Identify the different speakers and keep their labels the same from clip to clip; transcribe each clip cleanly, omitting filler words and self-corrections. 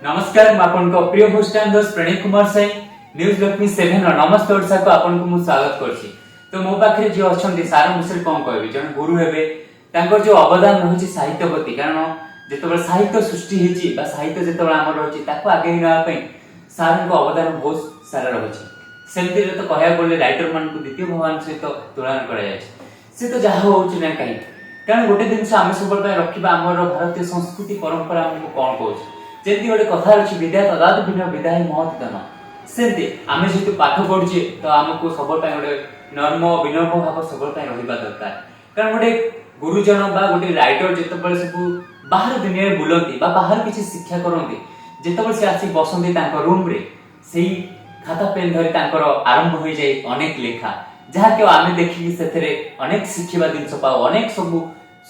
Speaker 1: नमस्कार मैं आपनको प्रिय होस्ट एंड दोस्त प्रणय कुमार साई न्यूज लक्ष्मी 7 रो नमस्ते ओडिसा को आपनको मु स्वागत करछि। तो मो पाखरे जे अछंती सारा मुसर कोन कहबी जण गुरु हेबे तांकर जो अवदान रहुछि साहित्य प्रति कारण जेतबे साहित्य सृष्टि हिछि बा साहित्य जेतबे हमर रहुछि ताको आगे हिना पई सारन को अवदान बहुत सारा रहुछि। सेमति रे तो कहया बोले राइटर मान को द्वितीय भगवान से तो तुलना करा जाय से तो जहा होउछि ना काई कारण गोटे दिन से आमे सब पय रखिबा हमर भारतीय संस्कृति परंपरा हमको कोन कहउछि जेति गोटे कथा अछि विद्या तदात बिना विद्या ही महत धन सेति आमे जेतु पाठ पढुछि तो हमको सब पय गोटे नर्म विनम्र भाव सब पय रहिबा दरकार कारण गोटे गुरुजन बा गोटे राइटर जेतबे सब बाहर दुनिया रे बुलंती बा बाहर किछि शिक्षा करंती जेतबे से आसी बसंती तांको रूम रे सेही खाता पेन धरि तांकर आरंभ होई जाय अनेक लेखा जहा के आमे देखि सेथरे अनेक शिखिबा दिनस पाओ अनेक सब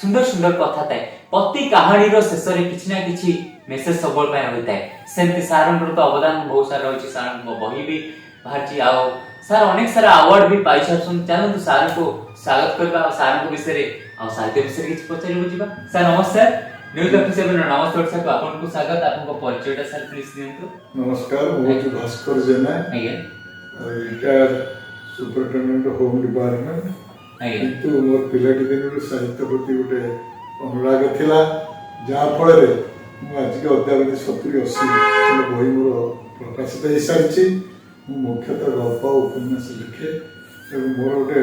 Speaker 1: सुंदर सुंदर कथा थाए प्रति कहानी रो शेष रे किछि ना किछि मेसेज सबल पय होइताय सेमति सारन रो तो अवदान बहुत सारा होछि सारन को बही भी भारची आओ सर अनेक सारा अवार्ड भी पाइ छन चलन तो सारन को स्वागत करबा सारन को विषय रे आ साहित्य विषय किछि पचारि बुझिबा सर नमस्कार न्यूज ऑफिस से नमस्ते सर को आपन को स्वागत आपन को परिचयटा सर प्लीज दियंतु।
Speaker 2: नमस्कार मोहन भास्कर जेना
Speaker 1: आज्ञा
Speaker 2: रिटायर सुपरिटेंडेंट होम डिपार्टमेंट
Speaker 1: आज्ञा
Speaker 2: किंतु मोर पिलाटी दिन साहित्य प्रति गोटे अनुराग थिला जहा फल रे मु आज के अद्यावधि 70-80 बही मोर प्रकाशित हो सारी मुख्यतः गल्प उपन्यास लिखे और मोर गोटे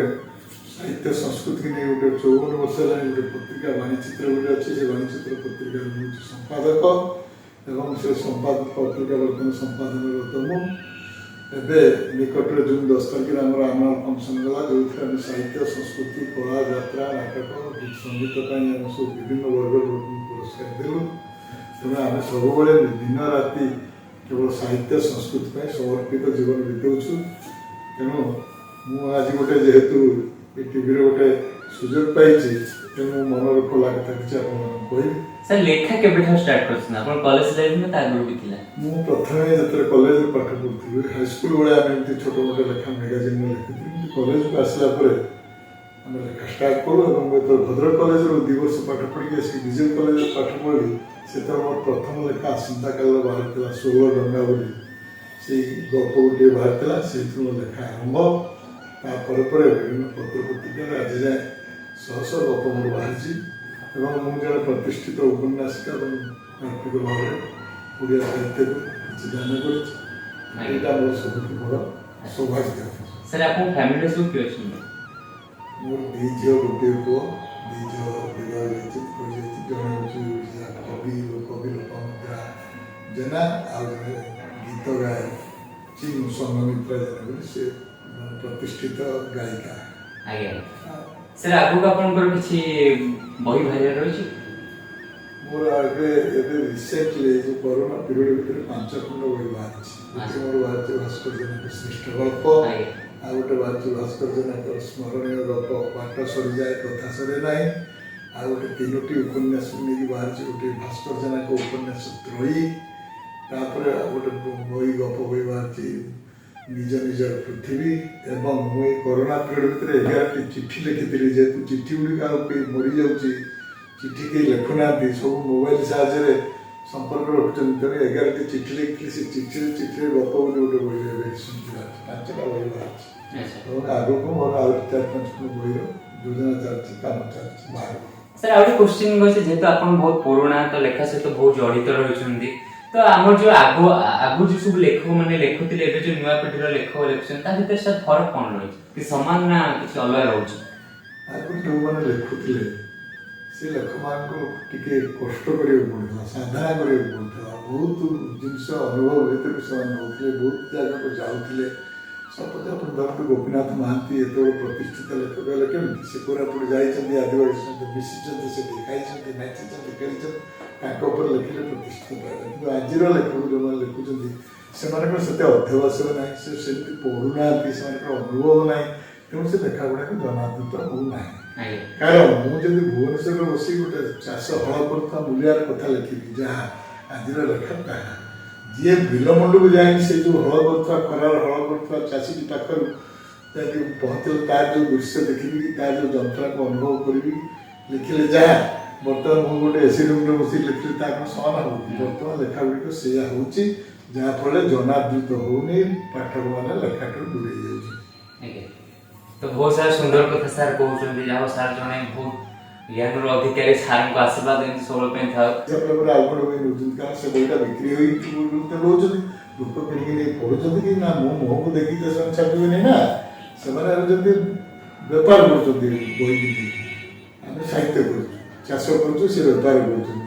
Speaker 2: साहित्य संस्कृति नहीं गोटे 54 वर्ष गोटे पत्रिका वाणीचित्र गोटे अच्छे से वाणीचित्र पत्रिका संपादक एवं से संपादक पत्रिका बर्तमान संपादन मु एबे निकट जून 10 तारिख आम आनुआल फंक्शन गला जो साहित्य संस्कृति कला यात्रा नाटक गीत संगीत सब विभिन्न वर्ग पुरस्कार देलु तेना आम सब दिन राति केवल साहित्य संस्कृति समर्पित जीवन बिताऊँ तेणु मु आज गोटे जेहेतु टीवी गोटे सुजोग पाई तेणु मनर खोला कथा किसी कह
Speaker 1: सर लेखा केबे स्टार्ट करछन अपन कॉलेज लाइफ में ता गुरु भी थिला
Speaker 2: मु प्रथमे जतरे कॉलेज में पाठ पढुथि हाई स्कूल वाले आम एमती छोट मोटे लेखा मैगजीन में लिखिथि कॉलेज को आसला परे हम लेखा स्टार्ट करू और तो भद्रक कॉलेज रो 2 वर्ष पाठ पढ़ी के विजय कॉलेज में पाठ पढ़ी से तो मोर प्रथम लेखा आसंता काल बाहर थिला 16 गंगा बोली से गप गोटे बाहर थिला से लेखा आरंभ ता पर विभिन्न पत्र पत्रिका आज जाए 100 गप मोर बाहर एवं मु जन प्रतिष्ठित उपन्यासिका और तार्किक भाव ओडिया साहित्य को किसी दान कर सबुठ बड़ सौभाग्य।
Speaker 1: सर आपन फैमिली सब के अछि
Speaker 2: मोर दी झील गोटे पुओ दी झील विवाह जन कवि लोकमुद्रा जेना आ गीत गाए चिन्ह संगमित्रा जेना से प्रतिष्ठित गायिका
Speaker 1: आज्ञा सर आगु आपनकर किछि बही भाइया रहिछि
Speaker 2: मोर आगे एबे रिसेंटली जो कोरोना पीरियड भीतर 5 खंड बही बाहर मोर बाहर भास्कर जनक श्रेष्ठ गल्प आ गोटे बाहर भास्कर जनक स्मरणीय गल्प पाठ सरी जाए कथा सरे नाही आ गोटे 3टी उपन्यास नहीं बाहर गोटे भास्कर जनक उपन्यास त्रयी तापर गोटे बही गप बही बाहर निज निज पृथ्वी एवं मुझे कोरोना पीरियड भितर 11टी चिठी लिखी जेहेतु चिठी गुड़िक मरी जाऊँगी चिठी कहीं लिखुना सब मोबाइल साहाଯ୍य संपर्क रखुच्च तेणु 11टी चिठी लिखी से चिठी गप बोली गोटे बही शुणा 5टा बही बाहर आगे को मोर आ 4-5 खंड बही योजना चलती काम चलती बाहर।
Speaker 1: सर आउट क्वेश्चन गसे जेहेतु आपन बहुत पुराना तो लेखा से तो बहुत जड़ित रहिछन्ती तो हमर जो आगु जो सब लेखक माने लेखुतिले एबे जो नया पीढ़ीर लेखक लेखछन ता भीतर सब फरक कोन रही कि समान ना किछ अलग रहउछ
Speaker 2: आगु जो माने लेखुतिले से लेखक मान को टिके कष्ट करियो पड़ता साधना करियो पड़ता बहुत जिनस अनुभव भीतर से होतले बहुत जगह को जाउतिले सपोज अपन डॉक्टर गोपीनाथ महांती एतो प्रतिष्ठित लेखक लेकिन से कोरापुर जाइछन्ती आदिवासी से विशिष्ट से देखाइछन्ती नाचिछन्ती खेलिछन्ती ताको पर लिखिले प्रतिष्ठित किंतु आजिर लेखक जो लिखुछन्ती सेमानकर सते अध्यवसाय नाही से सेमती पढुना सेमानकर अनुभव नाही तेणु से लेखा गुड़ाक जनादृत हो नाही कारण मु जदि भुवनेश्वर बसी गोटे चाष हल करता मूल्यार कथा लिखिबी जहाँ आजिर लेखक ताहा जी बिलमंड को जाए से जो हल करता खरार हल करता चाषी पाखर पहुँचल तार जो दृश्य देखी तार जो जंत्रा को अनुभव करी लिखिले जहाँ ବର୍ତ୍ତମାନ ମୁଁ ଗୋଟେ ଏସି ରୁମ୍ରେ ବସି ଲେଖିଲି ତା କ'ଣ ସମାନ ହେଉଛି? ବର୍ତ୍ତମାନ ଲେଖା ଗୁଡ଼ିକ ସେଇଆ ହେଉଛି, ଯାହାଫଳରେ ଜନାଦୃତ ହେଉନି, ପାଠକମାନେ ଲେଖାଠାରୁ ଦୂରେଇ ଯାଉଛି।
Speaker 1: ଆଜ୍ଞା। ତ ବହୁତ ସାରା ସୁନ୍ଦର କଥା ସାର୍ କହୁଛନ୍ତି, ଯାହା ହଉ ସାର୍ ଜଣେ ବହୁତ ଜ୍ଞାନର ଅଧିକାରୀ, ସାର୍ଙ୍କ ଆଶୀର୍ବାଦ ଏମିତି ସବୁବେଳେ ପାଇଁ ଥାଉ।
Speaker 2: ପରେ ଆଉ ଗୋଟେ ବହି ନେଉଛନ୍ତି, କାରଣ ସେ ବହିଟା ବିକ୍ରି ହୋଇକି ରହୁଛନ୍ତି, ଲୋକ କିଣିକି ନେଇ ପଢୁଛନ୍ତି କି ନା ମୋ ମୁହଁକୁ ଦେଖିକି ତ ସେମାନେ ଛାପିବେନି ନା, ସେମାନେ ହେଉଛନ୍ତି ବେପାର କରୁଛନ୍ତି ବହି କିଣିକି। ଆମେ ସାହିତ୍ୟ କରୁଛୁ, ଚାଷ କରୁଛୁ, ସେ ବେପାର କରୁଛନ୍ତି।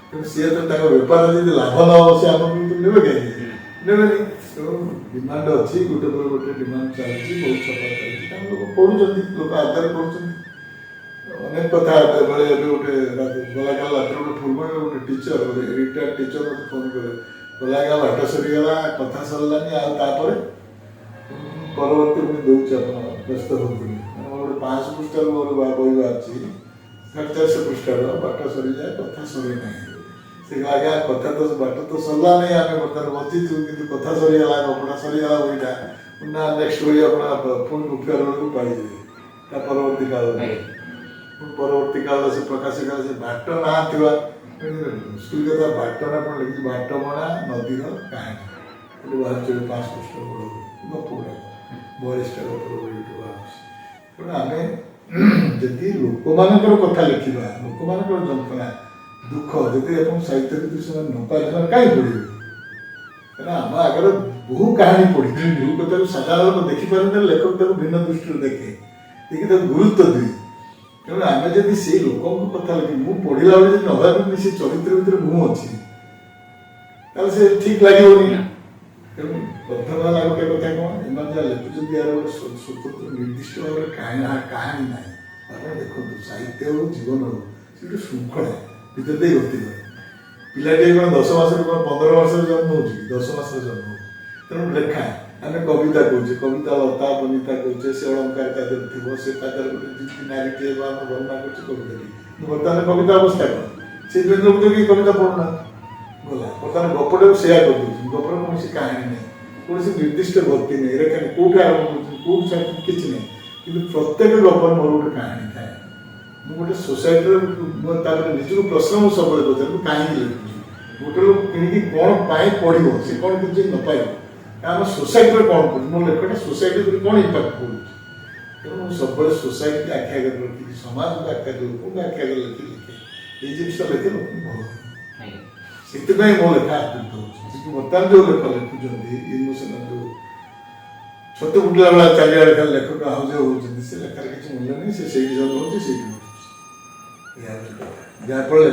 Speaker 2: ତେଣୁ ସିଏ ତ ତାଙ୍କ ବେପାର ଯଦି ଲାଭ ନ ହେବ ସେ ଆମକୁ ନେବେ କାହିଁକି? ନେବେନି। ତେଣୁ ଡିମାଣ୍ଡ ଅଛି, ଗୋଟେ ପରେ ଗୋଟେ ଡିମାଣ୍ଡ ଚାଲିଛି, ବହୁତ ଛପା ଚାଲିଛି, ତାଙ୍କ ଲୋକ ପଢୁଛନ୍ତି, ଲୋକ ଆଧାର କରୁଛନ୍ତି। ଅନେକ କଥା ଏଭଳି ଏବେ ଗୋଟେ ଗଲାକାଲି ରାତିରେ ଗୋଟେ ଫୁଲବାଣୀର ଗୋଟେ ଟିଚର, ଗୋଟେ ରିଟାୟାର୍ଡ ଟିଚର ମୋତେ ଫୋନ କଲେ, ଗଲାକା ବାଟ ସରିଗଲା, କଥା ସରିଲାନି, ଆଉ ତାପରେ ପରବର୍ତ୍ତୀ ପୁଣି ଦେଉଛି, ଆପଣ ବ୍ୟସ୍ତ ହୁଅନ୍ତୁନି। ମୋର ଗୋଟେ 500 ପୃଷ୍ଠାର ମୋର ବହି ବାହାରିଛି, 450 ପୃଷ୍ଠାର, ବାଟ ସରିଯାଏ, କଥା ସରେ ନାହିଁ। ସେ ଆଜ୍ଞା କଥା ତ ବାଟ ତ ସରିଲା ନାହିଁ, ଆମେ ବର୍ତ୍ତମାନ ବଞ୍ଚିଛୁ, କିନ୍ତୁ କଥା ସରିଗଲା, କପଡ଼ା ସରିଗଲା ବହିଟା, ନା ନେକ୍ସଟ ବହି ଆପଣ ପୁଣି ଉଠିବାର ବେଳକୁ ପାଇଯିବେ ତା ପରବର୍ତ୍ତୀ କାଳରେ। ପରବର୍ତ୍ତୀ କାଳରେ ସେ ପ୍ରକାଶ କଲା ସେ ବାଟ ନାଁ ଥିବା ସ୍କୁଲ କଥା ବାଟ ନା କ'ଣ ଲେଖିଛି, ବାଟମଣା ନଦୀର କାହାଣୀ ଗୋଟେ ବାହାରୁଛି, 5 ପୃଷ୍ଠ ବଡ଼ ଗପ ଗୁଡ଼ାକ, 42ଟା ଗପର ବହି ଗୋଟେ ବାହାରୁଛି। ତେଣୁ ଆମେ ଯଦି ଲୋକମାନଙ୍କର କଥା ଲେଖିବା, ଲୋକମାନଙ୍କର ଯନ୍ତ୍ରଣା ଦୁଃଖ ଯଦି ଆପଣ ସାହିତ୍ୟ ଭିତରେ ସେମାନେ ନ ପାଇଲେ ସେମାନେ କାହିଁ ପଢ଼ିବେ? କାରଣ ଆମ ଆଗରେ ବହୁ କାହାଣୀ ପଢ଼ିଛି, ଯେଉଁ କଥାକୁ ସାଧାରଣ ଦେଖିପାରନ୍ତି, ଲେଖକ ତାକୁ ଭିନ୍ନ ଦୃଷ୍ଟିରେ ଦେଖେ, ଦେଖି ତାକୁ ଗୁରୁତ୍ୱ ଦିଏ। ତେଣୁ ଆମେ ଯଦି ସେଇ ଲୋକଙ୍କ କଥା ଲେଖି, ମୁଁ ପଢ଼ିଲା ବେଳେ ଯଦି ନଭାବିନି ସେ ଚରିତ୍ର ଭିତରେ ମୁଁ ଅଛି, ତାହେଲେ ସେ ଠିକ୍ ଲାଗିବନି। ତେଣୁ ପ୍ରଥମ ହେଲା ଗୋଟେ କଥା କ'ଣ, ଏମାନେ ଯାହା ଲେଖୁଛନ୍ତି ଏହାର ଗୋଟେ ସ୍ୱତନ୍ତ୍ର ନିର୍ଦ୍ଦିଷ୍ଟ ଭାବରେ କାହାଣୀ ନାହିଁ। ଆପଣ ଦେଖନ୍ତୁ, ସାହିତ୍ୟ ହଉ ଜୀବନ ହଉ, ସେ ଗୋଟେ ଶୃଙ୍ଖଳା ଭିତରେ ଦେଇ ଗତି କରେ। ପିଲାଟିଏ କ'ଣ 10 ମାସରେ କ'ଣ 15 ମାସରେ ଜନ୍ମ ହେଉଛି କି? 10 ମାସରେ ଜନ୍ମ ହେଉଛି। ତେଣୁ ଲେଖା, ଆମେ କବିତା କହୁଛେ, କବିତା ଲତା ବନିତା କହୁଛେ, ସେ ଅଳଙ୍କାର ତା ଦେହରେ ଥିବ, ସେ ତା ଦେହରେ ଗୋଟେ ନାରୀଟିଏ ଆମେ ବର୍ଣ୍ଣନା କରୁଛେ କବିତାଟି। କିନ୍ତୁ ବର୍ତ୍ତମାନ କବିତା ଅବସ୍ଥା କ'ଣ? ସେଇଥିପାଇଁ ଲୋକ କେହି କବିତା ପଢ଼ୁନାହାନ୍ତି। ଗଲା ବର୍ତ୍ତମାନ ଗପଟାକୁ ସେୟା କରିଦେଉଛନ୍ତି, ଗପର କୌଣସି କାହାଣୀ ନାହିଁ, କୌଣସି ନିର୍ଦ୍ଦିଷ୍ଟ ଭକ୍ତି ନାହିଁ, ରେଖା ନାହିଁ, କେଉଁଠି ଆରମ୍ଭ କରୁଛନ୍ତି, କେଉଁଠି କିଛି ନାହିଁ। କିନ୍ତୁ ପ୍ରତ୍ୟେକ ଗପର ମୋର ଗୋଟେ କାହାଣୀ ଥାଏ। ମୁଁ ଗୋଟେ ସୋସାଇଟିରେ ତାପରେ ନିଜକୁ ପ୍ରଶ୍ନ ମୁଁ ସବୁବେଳେ ପଚାରେ, ମୁଁ କାହିଁକି ଲେଖୁଛି? ଗୋଟେ ଲୋକ କିଣିକି କ'ଣ ପାଇଁ ପଢ଼ିବ, ସେ କ'ଣ କିଛି ନ ପାଇବ? ଆମ ସୋସାଇଟିରେ କ'ଣ କରୁଛି, ମୋ ଲେଖଟା ସୋସାଇଟି ଉପରେ କ'ଣ ଇମ୍ପାକ୍ଟ କରୁଛି? ତେଣୁ ମୁଁ ସବୁବେଳେ ସୋସାଇଟି ଆଖି ଆଗରେ ରଖିକି, ସମାଜକୁ ଆଖି ଆଗରେ, ଲୋକଙ୍କୁ ଆଖି ଆଗରେ ଲେଖେ, ଏଇ ଜିନିଷ ଲେଖେ ଲୋକଙ୍କୁ ଭଲ ଲାଗେ। ସେଥିପାଇଁ ମୋ ଲେଖା ଆଦୃତ ହେଉଛି। କିନ୍ତୁ ବର୍ତ୍ତମାନ ଯେଉଁ ଲେଖ ଲେଖୁଛନ୍ତି, ଇମୋସନାଲ ଯେଉଁ ଛତୁ ଫୁଟିଲା ଭଳିଆ ଚାରିଆଡ଼େ ଖାଲି ଲେଖକ ହାଉଜ ହେଉଛନ୍ତି, ସେ ଲେଖାରେ କିଛି ମୂଲ୍ୟ ନାହିଁ, ସେ ସେଇଠି ଜନ୍ମ ହେଉଛି, ସେଇଠି ମରୁଛି। ଏହା ହେଉଛି କଥା, ଯାହାଫଳରେ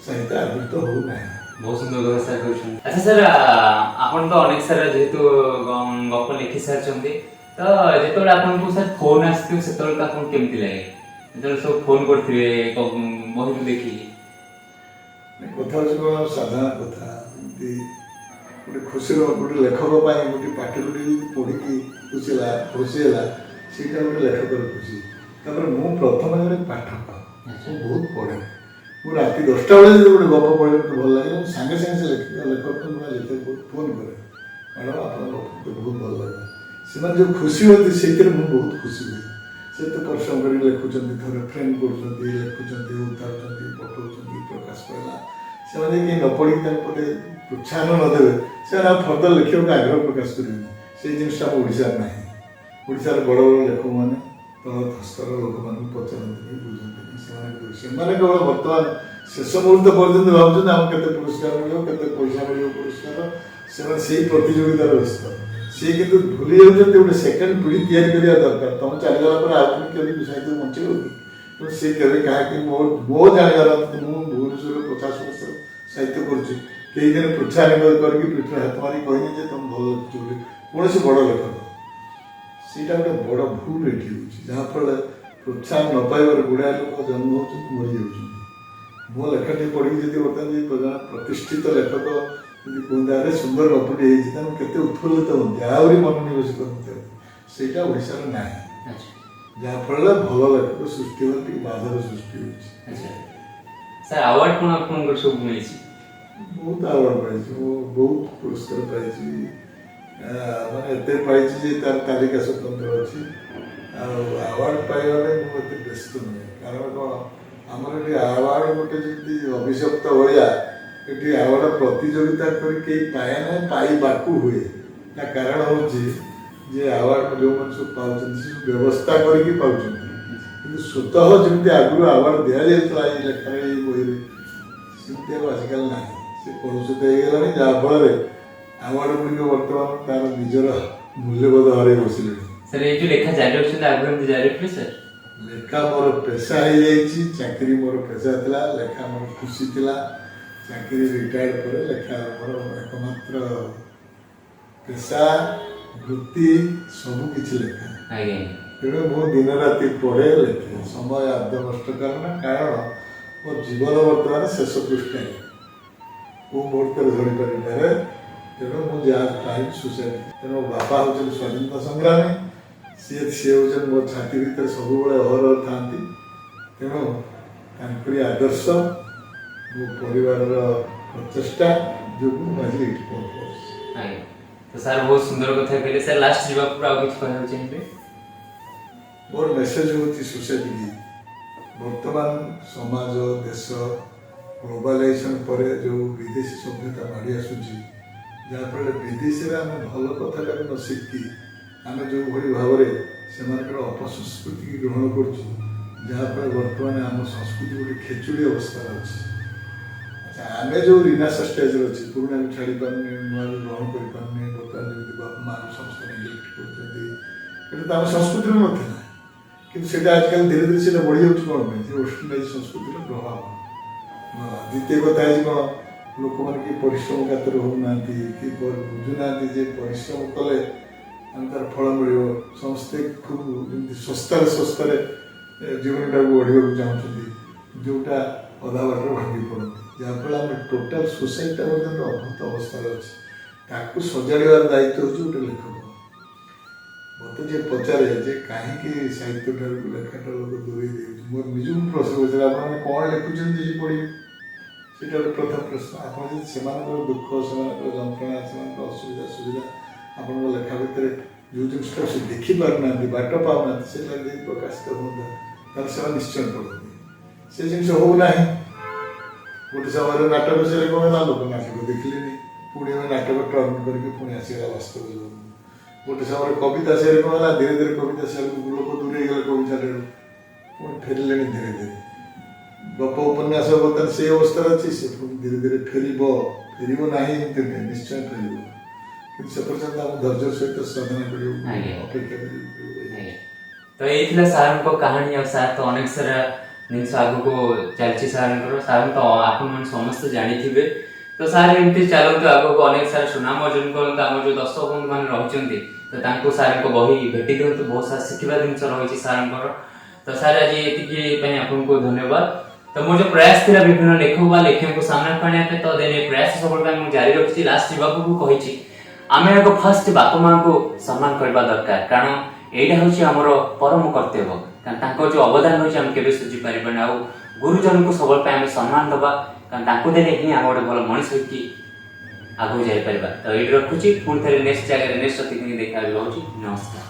Speaker 2: ସାହିତ୍ୟ ଆଦୃତ ହେଉନାହିଁ।
Speaker 1: ବହୁତ ସୁନ୍ଦର କଥା ସାର୍ କହିଛନ୍ତି। ଆଚ୍ଛା ସାର୍, ଆପଣ ତ ଅନେକ ସାରା ଯେହେତୁ ଗପ ଲେଖି ସାରିଛନ୍ତି, ତ ଯେତେବେଳେ ଆପଣଙ୍କୁ ସାର୍ ଫୋନ୍ ଆସିଥିବ ସେତେବେଳେ ତ ଆପଣଙ୍କୁ କେମିତି ଲାଗେ? ଯେତେବେଳେ ସବୁ ଫୋନ୍ କରିଥିବେ ବହିକୁ ଦେଖିକି?
Speaker 2: କଥା ହେଉଛି କ'ଣ ସାଧାରଣ କଥା, ଏମିତି ଗୋଟେ ଖୁସିର ଗୋଟେ ଲେଖକ ପାଇଁ ଗୋଟେ ପାଠକୁ ଯଦି ପଢ଼ିକି ଖୁସି ହେଲା, ସେଇଟା ଗୋଟେ ଲେଖକର ଖୁସି। ତାପରେ ମୁଁ ପ୍ରଥମେ ଜଣେ ପାଠକ, ମୁଁ ବହୁତ ପଢ଼େ। ମୁଁ ରାତି 10ଟା ବେଳେ ଯଦି ଗୋଟେ ଗପ ପଢ଼ିଲେ ମୋତେ ଭଲ ଲାଗେ, ମୁଁ ସାଙ୍ଗେ ସାଙ୍ଗେ ସେ ଲେଖକ ଫୋନ୍ କରେ, ମ୍ୟାଡ଼ାମ୍ ଆପଣଙ୍କ ଗପ ମୋତେ ବହୁତ ଭଲ ଲାଗେ। ସେମାନେ ଯେଉଁ ଖୁସି ହୁଅନ୍ତି ସେଇଥିରେ ମୁଁ ବହୁତ ଖୁସି ହୁଏ। ସେ ତ ପରିଶ୍ରମ କରିକି ଲେଖୁଛନ୍ତି, ଥରେ ଫ୍ରେମ୍ କରୁଛନ୍ତି, ଲେଖୁଛନ୍ତି, ଉତାରୁଛନ୍ତି, ପଠାଉଛନ୍ତି, ପ୍ରକାଶ ପାଇଲା। ସେମାନେ କେହି ନ ପଢ଼ିକି ତାଙ୍କ ପ୍ରତି ପ୍ରୋତ୍ସାହନ ନ ଦେବେ, ସେମାନେ ଆଉ ଫର୍ଦର ଲେଖିବାକୁ ଆଗ୍ରହ ପ୍ରକାଶ କରିବେନି। ସେଇ ଜିନିଷଟା ଆମ ଓଡ଼ିଶାରେ ନାହିଁ। ଓଡ଼ିଶାର ବଡ଼ ବଡ଼ ଲେଖକମାନେ ତଳ ସ୍ତର ଲୋକମାନଙ୍କୁ ପଚାରନ୍ତିନି, ବୁଝନ୍ତିନି। ସେମାନେ କେବଳ ବର୍ତ୍ତମାନ ଶେଷ ମୁହୂର୍ତ୍ତ ପର୍ଯ୍ୟନ୍ତ ଭାବୁଛନ୍ତି ଆମକୁ କେତେ ପୁରସ୍କାର ମିଳିବ, କେତେ ପଇସା ମିଳିବ ପୁରସ୍କାର। ସେମାନେ ସେଇ ପ୍ରତିଯୋଗିତାରେ ବ୍ୟସ୍ତ। ସିଏ କିନ୍ତୁ ଭୁଲି ଯାଉଛନ୍ତି ଗୋଟେ ସେକେଣ୍ଡ ପିଢ଼ି ତିଆରି କରିବା ଦରକାର। ତମେ ଚାଲିଗଲା ପରେ ଆଉ ପୁଣି କେମିତି ସାହିତ୍ୟ ବଞ୍ଚିବ କି? ତେଣୁ ସେ କେବେ କାହାକି ମୋ ଜାଣିବାର, ମୁଁ ଭୁବନେଶ୍ୱରରେ 50 ବର୍ଷ ସାହିତ୍ୟ କରୁଛି, କେହି ଦିନ ପ୍ରୋତ୍ସାହନ କରିକି ପିଠରେ ହାତ ମାରି କହିନି ଯେ ତମେ ଭଲ ଲେଖୁଛ ବୋଲି କୌଣସି ବଡ଼ ଲେଖକ। ସେଇଟା ଗୋଟେ ବଡ଼ ଭୁଲ ଏଠି ହେଉଛି, ଯାହାଫଳରେ ପ୍ରୋତ୍ସାହନ ନ ପାଇବାରେ ଗୁଡ଼ାଏ ଲୋକ ଜନ୍ମ ହେଉଛନ୍ତି, ମରିଯାଉଛନ୍ତି। ମୋ ଲେଖାଟି ପଢ଼ିକି ଯଦି ବର୍ତ୍ତମାନ ଜଣେ ପ୍ରତିଷ୍ଠିତ ଲେଖକ ଯଦି କୁହନ୍ତି ଆରେ ସୁନ୍ଦର ଗପଟି ହେଇଛି, ତାଙ୍କୁ କେତେ ଉତ୍ଫୁଲ୍ଲିତ ହୁଅନ୍ତି, ଆହୁରି ମନୋନିବେଶ କରନ୍ତି। ସେଇଟା ଓଡ଼ିଶାରେ ନାହିଁ, ଯାହାଫଳରେ ଭଲ ଲେଖକ ସୃଷ୍ଟି ହେବା ଟିକେ ବାଧାର ସୃଷ୍ଟି ହେଉଛି।
Speaker 1: ସାର୍ ଆୱାର୍ଡ଼ କ'ଣ ଆପଣଙ୍କର ସବୁ ମିଳିଛି?
Speaker 2: ବହୁତ ଆୱାର୍ଡ଼ ପାଇଛି, ମୁଁ ବହୁତ ପୁରସ୍କାର ପାଇଛି, ମାନେ ଏତେ ପାଇଛି ଯେ ତାର ତାଲିକା ସ୍ୱତନ୍ତ୍ର ଅଛି। ଆଉ ଆୱାର୍ଡ଼ ପାଇବା ପାଇଁ ମୁଁ ଏତେ ବ୍ୟସ୍ତ ନୁହେଁ, କାରଣ କ'ଣ ଆମର ଏଠି ଆୱାର୍ଡ ଗୋଟେ ଯେମିତି ଅଭିଶପ୍ତ ଭଳିଆ ଏଠି ଆୱାର୍ଡ ପ୍ରତିଯୋଗିତା କରି କେହି ପାଏ ନାହିଁ, ପାଇବାକୁ ହୁଏ। ତା କାରଣ ହେଉଛି ଯେ ଆୱାର୍ଡ ଯେଉଁମାନେ ସବୁ ପାଉଛନ୍ତି ସେ ସବୁ ବ୍ୟବସ୍ଥା କରିକି ପାଉଛନ୍ତି, କିନ୍ତୁ ସ୍ୱତଃ ଯେମିତି ଆଗରୁ ଆୱାର୍ଡ ଦିଆଯାଇଥିଲା ଏଇ ଲେଖାରେ ଏଇ ବହିରେ ସେମିତି ଆଉ ଆଜିକାଲି ନାହିଁ। ସେ କଳୁଷିତ ହେଇଗଲାଣି, ଯାହାଫଳରେ ଆୱାର୍ଡ ଗୁଡ଼ିକ ବର୍ତ୍ତମାନ ତାର ନିଜର ମୂଲ୍ୟବୋଧ ହରାଇ ବସିଲେଣି।
Speaker 1: ସାର୍ ଏଇ ଯୋଉ ଲେଖା ଜାରି ରଖିଛନ୍ତି ଆଗରୁ ଏମିତି ଜାରି ରଖିବେ ସାର୍?
Speaker 2: ଲେଖା ମୋର ପେଶା ହେଇଯାଇଛି, ଚାକିରି ମୋର ପେଶା ଥିଲା, ଲେଖା ମୋର ଖୁସି ଥିଲା। ଚାକିରି ରିଟାୟାର୍ଡ ପରେ ଲେଖା ମୋର ଏକମାତ୍ର ପେଶା, ବୃତ୍ତି, ସବୁ କିଛି ଲେଖା।
Speaker 1: ଆଜ୍ଞା
Speaker 2: ତେଣୁ ମୁଁ ଦିନ ରାତି ପଢ଼େ, ଲେଖେ, ସମୟ ଆଦୌ ନଷ୍ଟ କରେ ନା। କାରଣ ମୋ ଜୀବନ ବର୍ତ୍ତମାନ ଶେଷ ପୃଷ୍ଠାରେ, କୋଉ ମୁହୂର୍ତ୍ତରେ ଧରିପାରିପାରେ। ତେଣୁ ମୁଁ ଯାହା ଚାହିଁବି ସୁସାଇଡ୍। ତେଣୁ ମୋ ବାପା ହେଉଛନ୍ତି ସ୍ୱାଧୀନତା ସଂଗ୍ରାମୀ, ସିଏ ହେଉଛନ୍ତି ମୋ ଛାତି ଭିତରେ ସବୁବେଳେ ଅହରହ ଥାନ୍ତି। ତେଣୁ ତାଙ୍କରି ଆଦର୍ଶ, ମୋ ପରିବାରର ପ୍ରଚେଷ୍ଟା ଯୋଗୁଁ ମୁଁ ଆଜି ଏଇଠି ପହଞ୍ଚିପାରୁଛି।
Speaker 1: ଆଜ୍ଞା। ତ ସାର୍ ବହୁତ ସୁନ୍ଦର କଥା କହିଲେ। ସାର୍ ଲାଷ୍ଟ ଯିବା ପୂର୍ବରୁ ଆଉ କିଛି କହିବାକୁ ଚାହିଁବେ?
Speaker 2: ମୋର ମେସେଜ ହେଉଛି ସୋସାଇଟିକି, ବର୍ତ୍ତମାନ ସମାଜ, ଦେଶ ଗ୍ଲୋବାଲାଇଜେସନ୍ ପରେ ଯେଉଁ ବିଦେଶୀ ସଭ୍ୟତା ମାଡ଼ି ଆସୁଛି, ଯାହାଫଳରେ ବିଦେଶରେ ଆମେ ଭଲ କଥାଟାକୁ ନ ଶିଖି ଆମେ ଯେଉଁଭଳି ଭାବରେ ସେମାନଙ୍କର ଅପସଂସ୍କୃତିକି ଗ୍ରହଣ କରୁଛୁ, ଯାହାଫଳରେ ବର୍ତ୍ତମାନ ଆମ ସଂସ୍କୃତି ଗୋଟେ ଖେଚୁଡ଼ି ଅବସ୍ଥାରେ ଅଛି। ଆଚ୍ଛା, ଆମେ ଯେଉଁ ରିନାସ ଷ୍ଟେଜ୍ରେ ଅଛି, ପୁରୁଣାକୁ ଛାଡ଼ି ପାରୁନି, ନୂଆକୁ ଗ୍ରହଣ କରିପାରୁନି, ବର୍ତ୍ତମାନ ଯେମିତି ବାପା ମାଆକୁ ସମସ୍ତେ ନେଗ୍ଲେକ୍ଟ କରୁଛନ୍ତି, ଏଇଟା ତ ଆମ ସଂସ୍କୃତିରେ ନଥିଲା। କିନ୍ତୁ ସେଇଟା ଆଜିକାଲି ଧୀରେ ଧୀରେ ସେଇଟା ବଢ଼ିଯାଉଛି। କ'ଣ ପାଇଁ? ଯେ ୱେଷ୍ଟର୍ଣ୍ଣାଇଜ ସଂସ୍କୃତିର ପ୍ରଭାବ। ଦ୍ୱିତୀୟ କଥା ହେଉଛି କ'ଣ, ଲୋକମାନେ କିଏ ପରିଶ୍ରମ କାତର ହେଉନାହାନ୍ତି, କିଏ ବୁଝୁନାହାନ୍ତି ଯେ ପରିଶ୍ରମ କଲେ ଆମେ ତାର ଫଳ ମିଳିବ। ସମସ୍ତେ ଖୁବ୍ ଯେମିତି ଶସ୍ତାରେ ଜୀବନଟାକୁ ବଢ଼ିବାକୁ ଚାହୁଁଛନ୍ତି, ଯେଉଁଟା ଅଧା ବାଟରେ ଭାଙ୍ଗି ପଡ଼ନ୍ତି, ଯାହାଫଳରେ ଆମେ ଟୋଟାଲ ସୋସାଇଟିଟା ବର୍ତ୍ତମାନ ଅଦ୍ଭୁତ ଅବସ୍ଥାରେ ଅଛି। ତାକୁ ସଜାଡ଼ିବାର ଦାୟିତ୍ୱ ହେଉଛି ଗୋଟେ ଲେଖକ। ମୋତେ ଯିଏ ପଚାରେ ଯେ କାହିଁକି ସାହିତ୍ୟ ଠାରୁ ଲେଖାଟା ଲୋକ ଦୂରେଇ ଦେଉଛି, ମୋର ନିଜକୁ ପ୍ରଶ୍ନ ପଚାରେ, ଆପଣମାନେ କ'ଣ ଲେଖୁଛନ୍ତି ଯେ ପଢ଼ିବେ? ସେଇଟା ଗୋଟେ ପ୍ରଥମ ପ୍ରଶ୍ନ। ଆପଣ ଯଦି ସେମାନଙ୍କର ଦୁଃଖ, ସେମାନଙ୍କର ଯନ୍ତ୍ରଣା, ସେମାନଙ୍କର ଅସୁବିଧା ସୁବିଧା ଆପଣଙ୍କ ଲେଖା ଭିତରେ ଯେଉଁ ଜିନିଷଟା ସେ ଦେଖିପାରୁନାହାନ୍ତି, ବାଟ ପାଉନାହାନ୍ତି, ସେଇଟା ଯଦି ପ୍ରକାଶିତ ହୁଅନ୍ତା ତାହେଲେ ସେମାନେ ନିଶ୍ଚୟ ପଢ଼ନ୍ତି। ସେ ଜିନିଷ ହେଉନାହିଁ। ଗୋଟେ ସମୟରେ ନାଟକ ବିଷୟରେ କ'ଣ ହେଲା, ଲୋକ ନାଟକ ଦେଖିଲେନି, ପୁଣି ଆମେ ନାଟକ ଟର୍ନ କରିକି ପୁଣି ଆସିଗଲା ବାସ୍ତବ ଜୀବନ। ଗୋଟେ ସମୟରେ କବିତା ସେରେ କ'ଣ ହେଲା, ଧୀରେ ଧୀରେ କବିତା ସେକୁ ଲୋକ ଦୂରେଇ ଗଲେ କବିତାଠାରୁ, ପୁଣି ଫେରିଲେଣି ଧୀରେ ଧୀରେ। ଗପ ଉପନ୍ୟାସ ବର୍ତ୍ତମାନ ସେଇ ଅବସ୍ଥାରେ ଅଛି, ସେ ପୁଣି ଧୀରେ ଧୀରେ ଫେରିବ ନାହିଁ ଏମିତି ନୁହେଁ, ନିଶ୍ଚୟ ଫେରିବ। କିନ୍ତୁ ସେ ପର୍ଯ୍ୟନ୍ତ ଆମ ଧୈର୍ଯ୍ୟ ସହିତ ସାଧନା କରିବାକୁ, ଅପେକ୍ଷା କରିବାକୁ।
Speaker 1: ତ ଏଇ ଥିଲା ସାର୍ଙ୍କ କାହାଣୀ। ଆଉ ସାର୍ ତ ଅନେକ ସାରା ଜିନିଷ ଆଗକୁ ଚାଲିଛି ସାର୍ଙ୍କର। ସାର୍ ତ ଆପଣମାନେ ସମସ୍ତେ ଜାଣିଥିବେ। ତ ସାର୍ ଏମିତି ଚାଲନ୍ତୁ ଆଗକୁ, ଅନେକ ସାରା ସୁନାମ ଅର୍ଜନ କରନ୍ତୁ। ଆମର ଯେଉଁ ଦର୍ଶକ ବନ୍ଧୁମାନେ ରହିଛନ୍ତି, ତ ତାଙ୍କୁ ସାର୍ଙ୍କ ବହି ଭେଟି ଦିଅନ୍ତୁ। ବହୁତ ସାରା ଶିଖିବା ଜିନିଷ ରହିଛି ସାର୍ଙ୍କର। ତ ସାର୍ ଆଜି ଏତିକି ପାଇଁ ଆପଣଙ୍କୁ ଧନ୍ୟବାଦ। ତ ମୋର ଯେଉଁ ପ୍ରୟାସ ଥିଲା ବିଭିନ୍ନ ଲେଖକ ବା ଲେଖିକାଙ୍କୁ ସାମ୍ନାକୁ ଆଣିବା ପାଇଁ, ତ ଏ ପ୍ରୟାସ ସବୁବେଳେ ପାଇଁ ମୁଁ ଜାରି ରଖିଛି। ଲାଷ୍ଟ ଯିବାକୁ କହିଛି, ଆମେ ଆଗ ଫାଷ୍ଟ ବାପା ମାଆଙ୍କୁ ସମ୍ମାନ କରିବା ଦରକାର, କାରଣ ଏଇଟା ହେଉଛି ଆମର ପରମ କର୍ତ୍ତବ୍ୟ। କାରଣ ତାଙ୍କର ଯେଉଁ ଅବଦାନ ରହିଛି ଆମେ କେବେ ସୁଝି ପାରିବାନି। ଆଉ ଗୁରୁଜନଙ୍କୁ ସବୁବେଳେ ପାଇଁ ଆମେ ସମ୍ମାନ ଦେବା, କାରଣ ତାଙ୍କୁ ଦେଲେ ହିଁ ଆମେ ଗୋଟେ ଭଲ ମଣିଷ ହେଇକି ଆଗକୁ ଯାଇପାରିବା। ତ ଏଇଠି ରଖୁଛି, ପୁଣି ଥରେ ନେକ୍ସଟ ଜାଗାରେ ନେକ୍ସଟ ଅତିଥି ଦେଖା ରହୁଛି। ନମସ୍କାର।